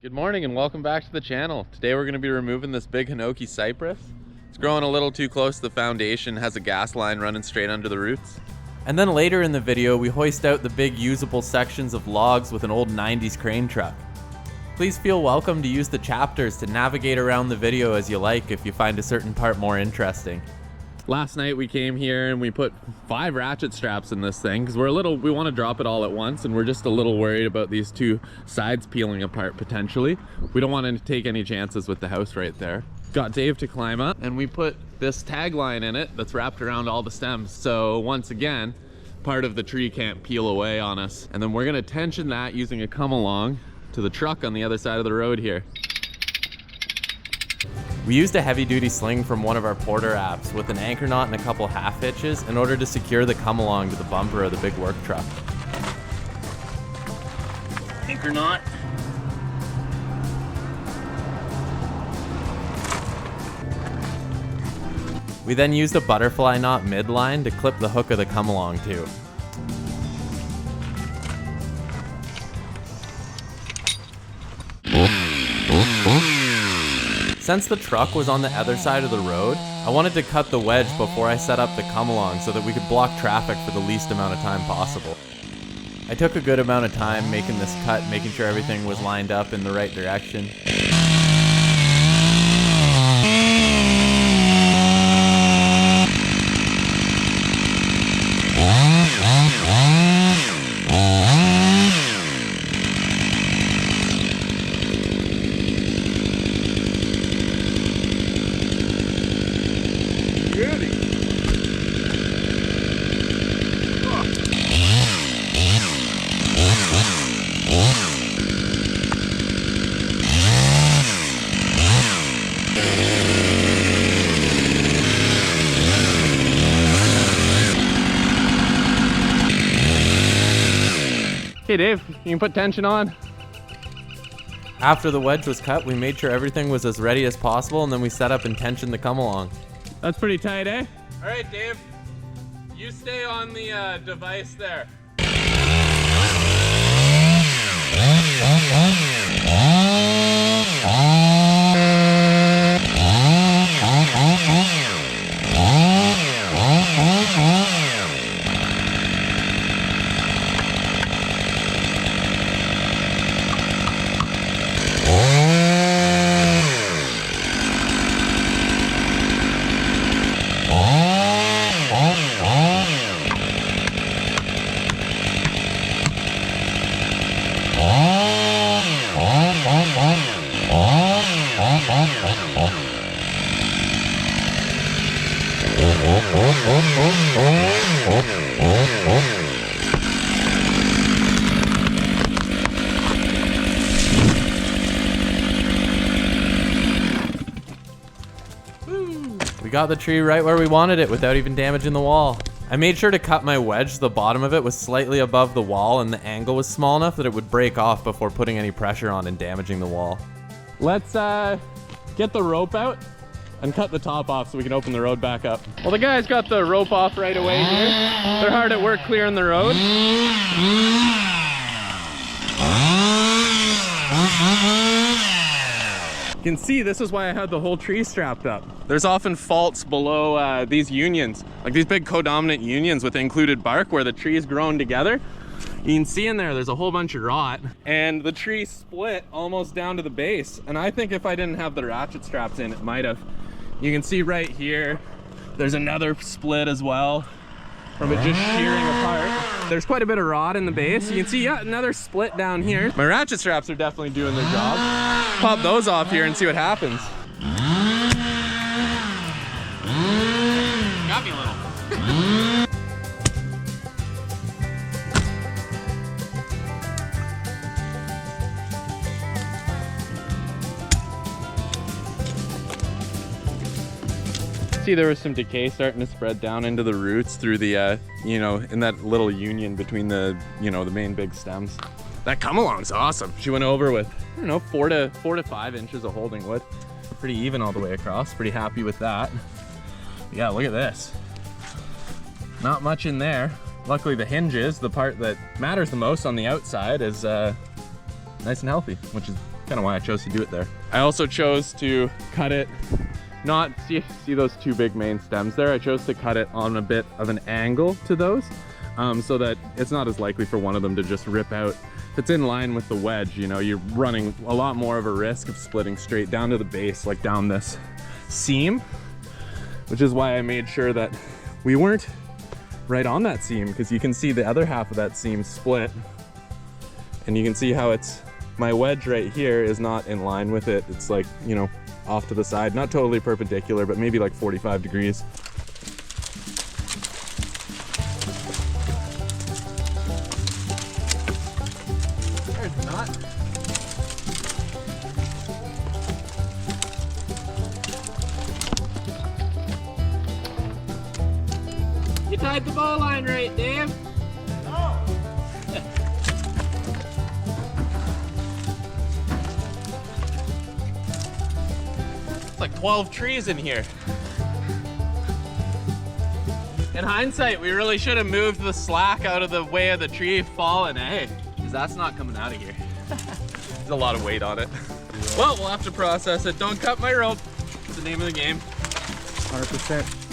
Good morning and welcome back to the channel. Today we're going to be removing this big hinoki cypress. It's growing a little too close to the foundation, has a gas line running straight under the roots. And then later in the video, we hoist out the big usable sections of logs with an old 90s crane truck. Please feel welcome to use the chapters to navigate around the video as you like if you find a certain part more interesting. Last night we came here and we put 5 ratchet straps in this thing because we want to drop it all at once, and we're just a little worried about these two sides peeling apart potentially. We don't want to take any chances with the house right there. Got Dave to climb up and we put this tagline in it that's wrapped around all the stems, so once again part of the tree can't peel away on us. And then we're going to tension that using a come along to the truck on the other side of the road here. We used a heavy-duty sling from one of our Porter apps with an anchor knot and a couple half hitches in order to secure the come-along to the bumper of the big work truck. Anchor knot. We then used a butterfly knot midline to clip the hook of the come-along to. Since the truck was on the other side of the road, I wanted to cut the wedge before I set up the come-along so that we could block traffic for the least amount of time possible. I took a good amount of time making this cut, making sure everything was lined up in the right direction. Hey Dave, you can put tension on. After the wedge was cut, we made sure everything was as ready as possible, and then we set up and tensioned the come-along. That's pretty tight, eh? All right, Dave, you stay on the device there. We got the tree right where we wanted it without even damaging the wall. I made sure to cut my wedge so the bottom of it was slightly above the wall and the angle was small enough that it would break off before putting any pressure on and damaging the wall. Let's get the rope out and cut the top off so we can open the road back up. Well, the guys got the rope off right away here. They're hard at work clearing the road. You can see this is why I had the whole tree strapped up. There's often faults below these unions, like these big codominant unions with included bark where the tree is grown together. You can see in there's a whole bunch of rot, and the tree split almost down to the base. And I think if I didn't have the ratchet straps in, it might have. You can see right here, there's another split as well from it just shearing apart. There's quite a bit of rot in the base. You can see, yeah, another split down here. My ratchet straps are definitely doing their job. Pop those off here and see what happens. Got me a little. See, there was some decay starting to spread down into the roots through the, in that little union between the, the main big stems. That come along's awesome. She went over with, I don't know, 4 to 5 inches of holding wood. Pretty even all the way across. Pretty happy with that. Yeah, look at this. Not much in there. Luckily the hinges, the part that matters the most on the outside, is nice and healthy, which is kind of why I chose to do it there. I also chose to cut it, not, see those two big main stems there? I chose to cut it on a bit of an angle to those, so that it's not as likely for one of them to just rip out. If it's in line with the wedge, you know, you're running a lot more of a risk of splitting straight down to the base, like down this seam, which is why I made sure that we weren't right on that seam, because you can see the other half of that seam split, and you can see how it's, my wedge right here is not in line with it. It's like, you know, off to the side, not totally perpendicular, but maybe like 45 degrees. There's a knot. You tied the bow line right, Dave. Like 12 trees in here. In hindsight, we really should have moved the slack out of the way of the tree falling, eh? Because that's not coming out of here. There's a lot of weight on it. Well, we'll have to process it. Don't cut my rope. It's the name of the game. 100%.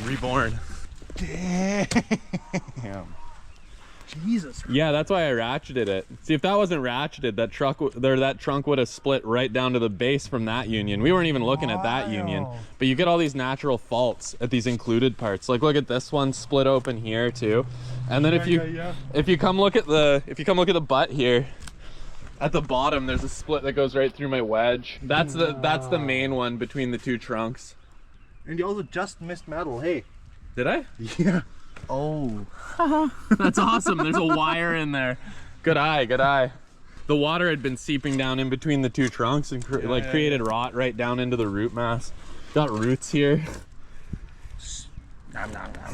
I'm reborn. Damn. Jesus. Yeah, that's why I ratcheted it. See, if that wasn't ratcheted, that trunk would have split right down to the base from that union. We weren't even looking at that union, but you get all these natural faults at these included parts. Like, look at this one split open here too. And then if you come look at the butt here, at the bottom, there's a split that goes right through my wedge. That's the main one between the two trunks. And you also just missed metal. Hey. Did I? Yeah. Oh. That's awesome. There's a wire in there. Good eye, good eye. The water had been seeping down in between the two trunks and created rot right down into the root mass. Got roots here.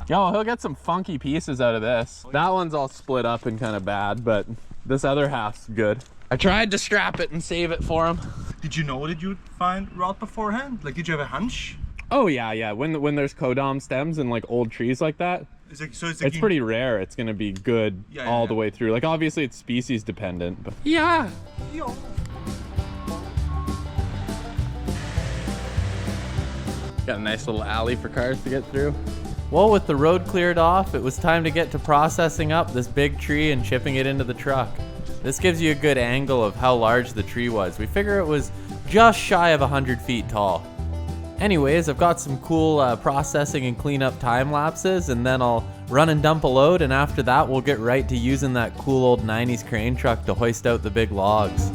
Yo, he'll get some funky pieces out of this. That one's all split up and kind of bad, but this other half's good. I tried to strap it and save it for him. Did you know that you'd find rot beforehand? Like, did you have a hunch? Oh yeah. When there's codom stems and like old trees like that, it's pretty rare. It's gonna be good all the way through. Like, obviously it's species dependent, but yeah. Got a nice little alley for cars to get through. Well, with the road cleared off, it was time to get to processing up this big tree and shipping it into the truck. This gives you a good angle of how large the tree was. We figure it was just shy of 100 feet tall. Anyways, I've got some cool processing and cleanup time lapses, and then I'll run and dump a load, and after that we'll get right to using that cool old 90s crane truck to hoist out the big logs.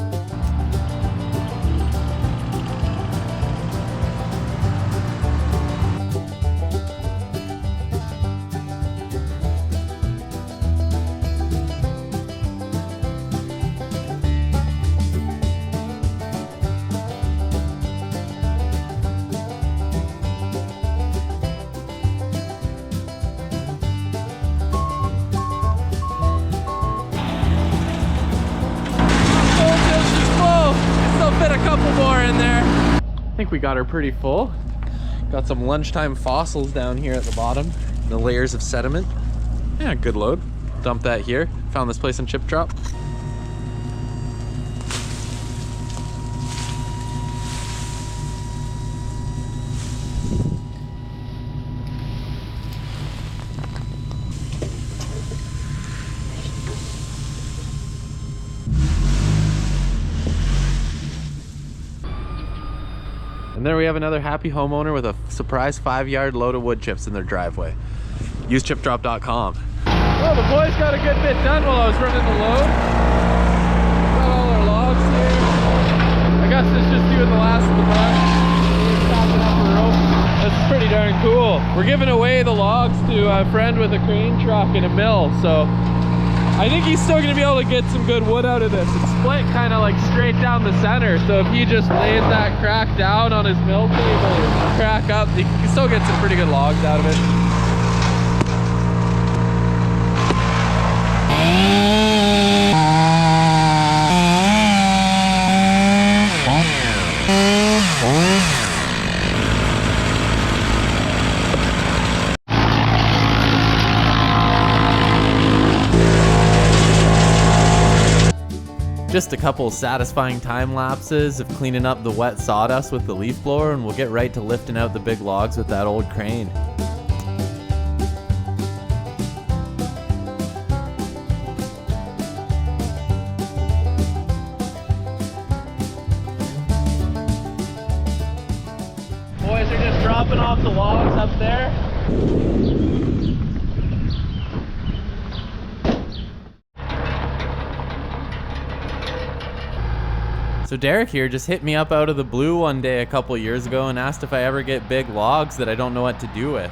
I think we got her pretty full. Got some lunchtime fossils down here at the bottom. The layers of sediment. Yeah, good load. Dump that here. Found this place in Chip Drop. And there we have another happy homeowner with a surprise 5-yard load of wood chips in their driveway. Use chipdrop.com. Well, the boys got a good bit done while I was running the load. Got all our logs here. I guess it's just doing the last of the bunch. This is pretty darn cool. We're giving away the logs to a friend with a crane truck and a mill, so I think he's still gonna be able to get some good wood out of this. It's split kind of like straight down the center, so if he just lays that crack down on his mill table or crack up, he can still get some pretty good logs out of it. Just a couple satisfying time lapses of cleaning up the wet sawdust with the leaf blower, and we'll get right to lifting out the big logs with that old crane. Boys are just dropping off the logs up there. So Derek here just hit me up out of the blue one day a couple years ago and asked if I ever get big logs that I don't know what to do with.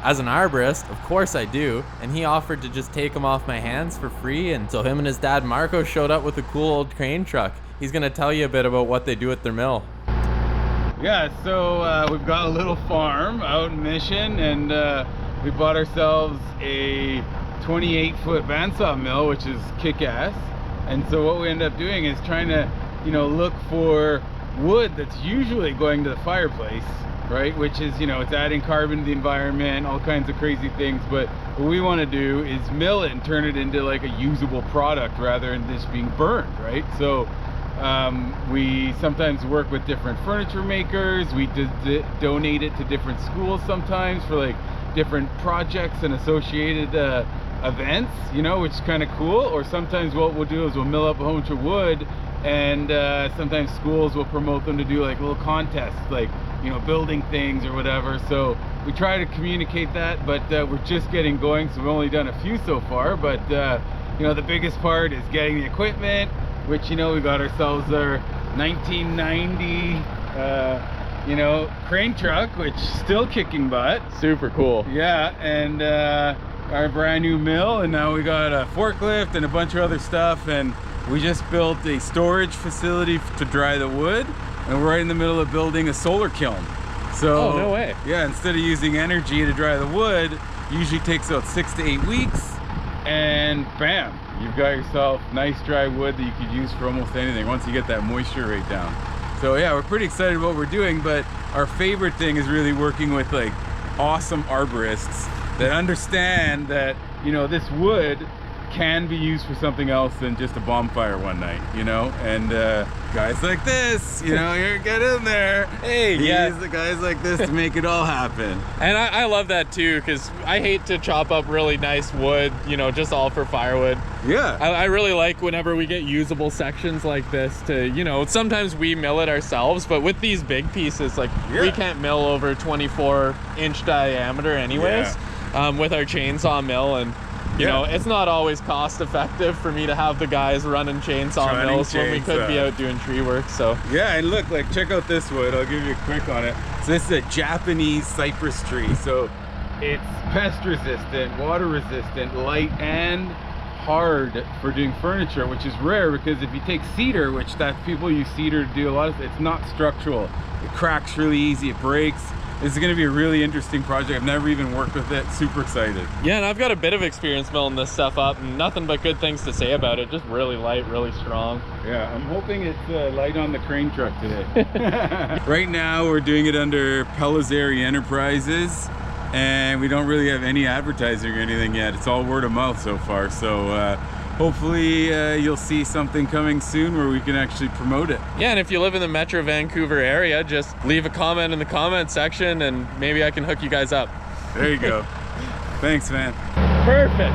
As an arborist, of course I do, and he offered to just take them off my hands for free, and so him and his dad Marco showed up with a cool old crane truck. He's gonna tell you a bit about what they do at their mill. Yeah, so we've got a little farm out in Mission, and we bought ourselves a 28-foot bandsaw mill, which is kick-ass. And so what we end up doing is trying to, you know, look for wood that's usually going to the fireplace, right? Which is, you know, it's adding carbon to the environment, all kinds of crazy things. But what we want to do is mill it and turn it into like a usable product rather than just being burned, right? So we sometimes work with different furniture makers. We donate it to different schools sometimes for like different projects and associated events, you know, which is kind of cool. Or sometimes what we'll do is we'll mill up a whole bunch of wood, and sometimes schools will promote them to do like little contests, like, you know, building things or whatever. So we try to communicate that, but we're just getting going, so we've only done a few so far. But you know, the biggest part is getting the equipment, which, you know, we got ourselves our 1990 you know, crane truck, which is still kicking butt. Super cool. Yeah, and our brand new mill, and now we got a forklift and a bunch of other stuff, and we just built a storage facility to dry the wood, and we're right in the middle of building a solar kiln. So, Oh, no way. Yeah, instead of using energy to dry the wood, usually takes about 6 to 8 weeks, and bam, you've got yourself nice dry wood that you could use for almost anything once you get that moisture rate down. So yeah, we're pretty excited about what we're doing, but our favorite thing is really working with like awesome arborists that understand that, you know, this wood can be used for something else than just a bonfire one night, you know. And guys like this, you know, you get in there. Hey, yeah. Use the guys like this to make it all happen. And I love that too, because I hate to chop up really nice wood, you know, just all for firewood. Yeah. I really like whenever we get usable sections like this to, you know, sometimes we mill it ourselves, but with these big pieces, like we can't mill over 24-inch diameter anyways, with our chainsaw mill. And you know, it's not always cost effective for me to have the guys running chainsaw mills when we could be out doing tree work. So yeah, and look, like, check out this wood. I'll give you a quick on it. So this is a Japanese cypress tree. So it's pest resistant, water resistant, light and hard for doing furniture, which is rare, because if you take cedar, which that people use cedar to do a lot of, it's not structural. It cracks really easy, it breaks. This is going to be a really interesting project. I've never even worked with it. Super excited. yeah, and I've got a bit of experience milling this stuff up, and nothing but good things to say about it. Just really light, really strong. Yeah, I'm hoping it's light on the crane truck today. Right now we're doing it under Pellizzeri Enterprises, and we don't really have any advertising or anything yet. It's all word of mouth so far. So hopefully you'll see something coming soon where we can actually promote it. Yeah, and if you live in the Metro Vancouver area, just leave a comment in the comment section and maybe I can hook you guys up. There you go. Thanks, man. Perfect.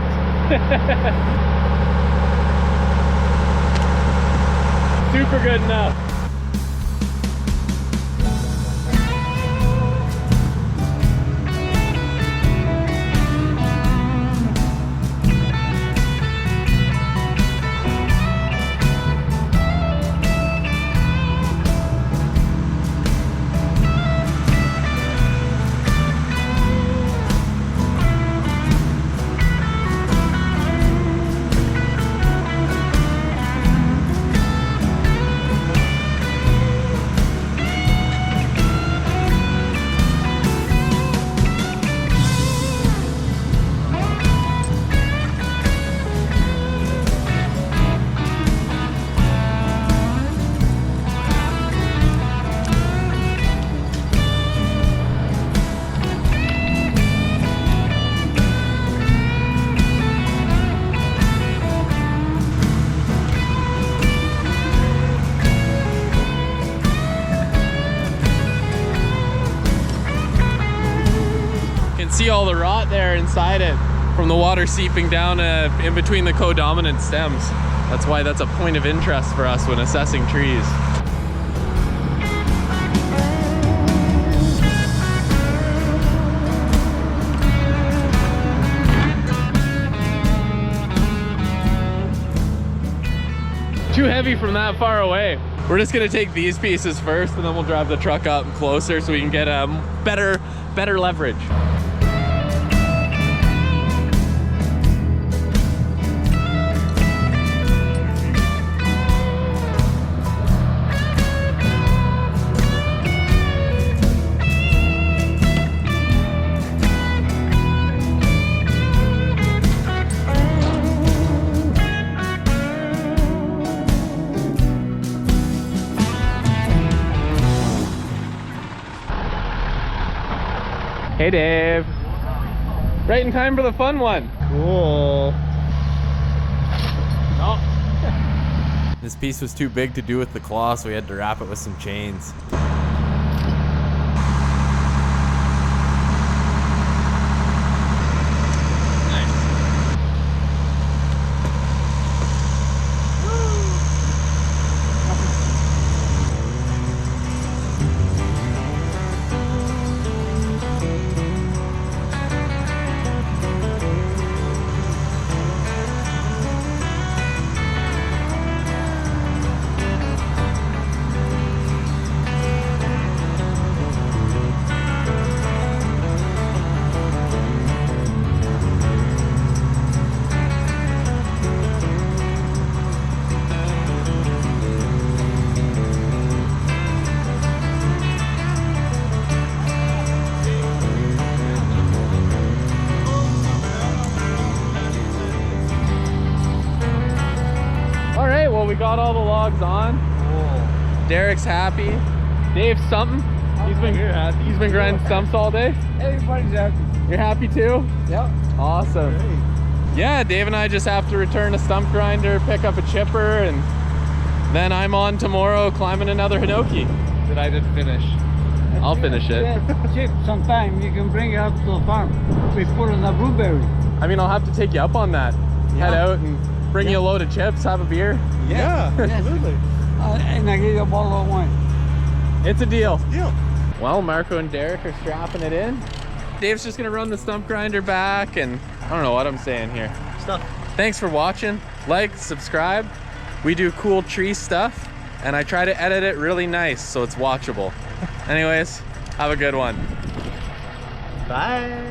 Super good enough. see all the rot there inside it from the water seeping down in between the codominant stems. That's why that's a point of interest for us when assessing trees. Too heavy from that far away. We're just gonna take these pieces first and then we'll drive the truck up closer so we can get a better leverage. Hey Dave. Right in time for the fun one. Cool. Oh. This piece was too big to do with the claw, so we had to wrap it with some chains. We got all the logs on. Cool. Derek's happy. Dave's something. He's been grinding stumps all day. Everybody's happy. You're happy too? Yep. Awesome. Yeah, Dave and I just have to return a stump grinder, pick up a chipper, and then I'm on tomorrow climbing another hinoki. Did I just finish? I'll finish it. Yeah, Chip, sometime you can bring it up to the farm. We put on a blueberry. I mean, I'll have to take you up on that. Head out and bring you a load of chips, have a beer. Yeah, absolutely. And I give you a bottle of wine. It's a deal. Deal. Well, Marco and Derek are strapping it in. Dave's just gonna run the stump grinder back, and I don't know what I'm saying here. Stuff. Thanks for watching. Like, subscribe. We do cool tree stuff, and I try to edit it really nice so it's watchable. Anyways, have a good one. Bye.